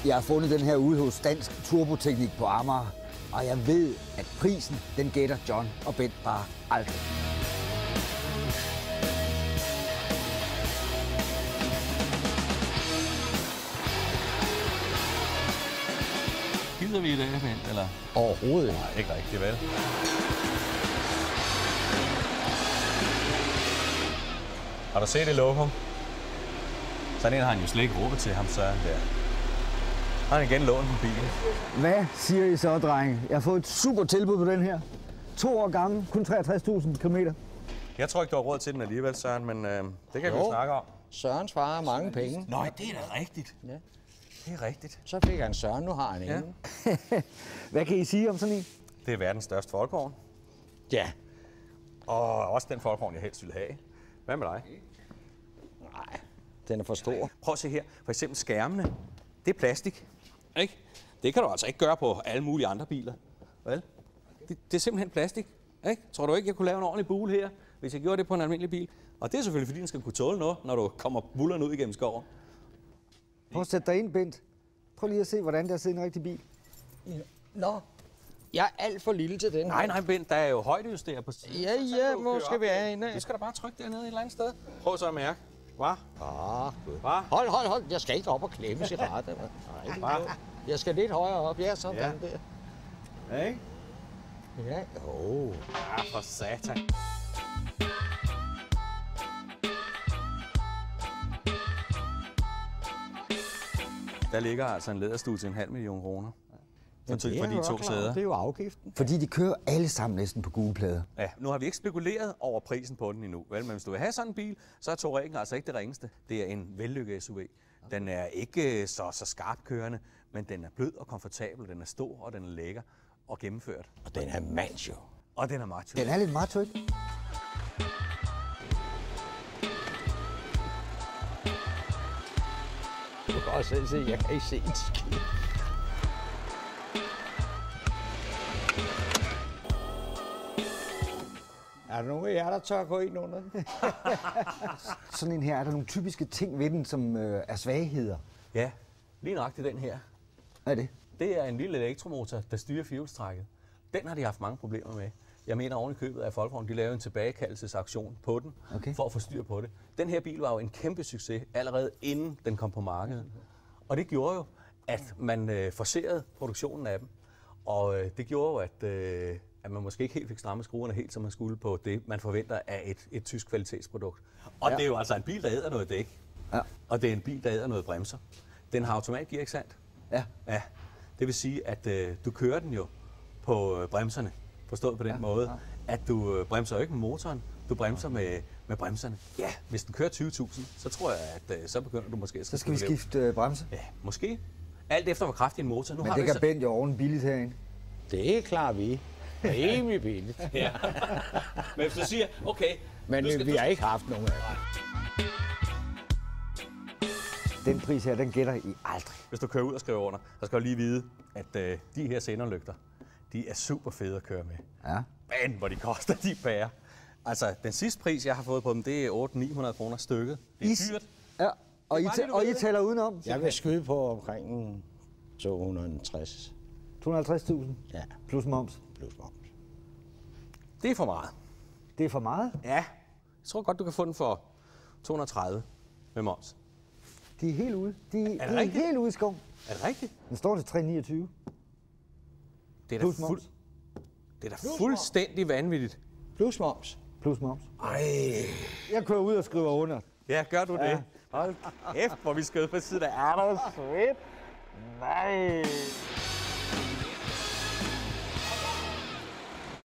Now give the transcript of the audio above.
Jeg har fundet den her ude hos Dansk Turboteknik på Amager, og jeg ved, at prisen, den gætter John og Bent bare aldrig. Gider vi i dag, Bent, eller? Overhovedet ikke. Nej, ikke rigtigt, vel? Har du set det lokum? Sådan en har han jo slet ikke råbet til ham, Søren der. Har han igen lånt en bil? Hvad siger I så, drenge? Jeg har fået et super tilbud på den her. 2 år gammel, kun 63.000 kilometer. Jeg tror ikke, du har råd til den alligevel, Søren, men det kan vi jo snakke om. Søren svarer mange penge. Nej, det er da rigtigt. Ja. Det er rigtigt. Så fik han Søren, nu har han ingen. Hvad kan I sige om sådan en? Det er verdens største folkevogn. Ja. Og også den folkevogn, jeg helst ville have. Hvad med dig? Nej, den er for stor. Prøv at se her. For eksempel skærmene. Det er plastik. Ikke? Det kan du altså ikke gøre på alle mulige andre biler. Vel? Det er simpelthen plastik. Ikke? Tror du ikke, jeg kunne lave en ordentlig bule her, hvis jeg gjorde det på en almindelig bil? Og det er selvfølgelig, fordi den skal kunne tåle noget, når du kommer bullerne ud igennem skoven. Prøv at sætte dig ind, Bent. Prøv lige at se, hvordan der sidder en rigtig bil. Nå, jeg er alt for lille til den. Nej, Bent, der er jo højdejusteret på siden. Ja, hvor skal vi have en af? Du skal da bare trykke dernede et eller andet sted. Prøv så at mærke. Hvad? Hvad? Hold. Jeg skal ikke op og klemme i rattet. Nej, jeg skal lidt højere op. Ja, sådan der. Ja, ikke? Ja, Ja, for satan. Der ligger altså en læderstue til 500.000 kroner. For de 2 sæder. Det er jo afgiften. Fordi de kører alle sammen næsten på gule plader. Ja, nu har vi ikke spekuleret over prisen på den endnu, vel? Men hvis du vil have sådan en bil, så er Touaregen altså ikke det ringeste. Det er en vellykket SUV. Den er ikke så skarpt kørende, men den er blød og komfortabel, den er stor og den er lækker og gennemført. Og den er macho. Og den er macho. Den er lidt macho, ikke? Du kan også selv se, jeg kan ikke se en skid. Er der nogen af jer, der tør gå ind under den? Sådan en her, er der nogle typiske ting ved den, som er svagheder? Ja, lige nøjagtigt den her. Hvad er det? Det er en lille elektromotor, der styrer firehjulstrækket. Den har de haft mange problemer med. Jeg mener oven i købet af Folkevogn, de lavede en tilbagekaldelsesaktion på den, for at få styr på det. Den her bil var jo en kæmpe succes, allerede inden den kom på markedet. Og det gjorde jo, at man forcerede produktionen af dem. Og det gjorde jo, at man måske ikke helt fik strammet skruerne helt, som man skulle på det, man forventer af et tysk kvalitetsprodukt. Og det er jo altså en bil, der æder noget dæk. Ja. Og det er en bil, der æder noget bremser. Den har automatgear, ikke sandt? Ja. Ja. Det vil sige, at du kører den jo på bremserne. Forstået på den måde, at du bremser jo ikke med motoren, du bremser med bremserne. Ja, hvis den kører 20.000, så tror jeg, at så begynder du måske at Så skal vi skifte bremse. Ja, måske. Alt efter, hvor kraftig en motor. Nu Men har det kan så... Bent jo ordentligt billigt herinde. Det er klart, vi. Det er rimelig billigt. Ja. Men hvis du siger, okay... Men vi har ikke haft nogen af det. Den pris her, den gætter I aldrig. Hvis du kører ud og skriver under, så skal du lige vide, at de her senderlygter, de er super fede at køre med. Ja. Men hvor de koster, de pærer. Altså, den sidste pris, jeg har fået på dem, det er 800-900 kroner stykket. Det er dyrt. Ja, og I taler udenom? Jeg vil skyde på omkring 260. 250.000? Ja. Plus moms? Plus moms. Det er for meget. Det er for meget? Ja. Jeg tror godt, du kan få den for 230 med moms. De er helt ude. De er rigtigt? helt ude i skoven. Er det rigtigt? Den står til 329. Det er Plus moms. Det er da fuldstændig vanvittigt. Plus moms. Plus moms. Ej. Jeg kører ud og skriver under. Ja, gør du det? Hold kæft, hvor vi skød på siden af. Er du svedt? Nej.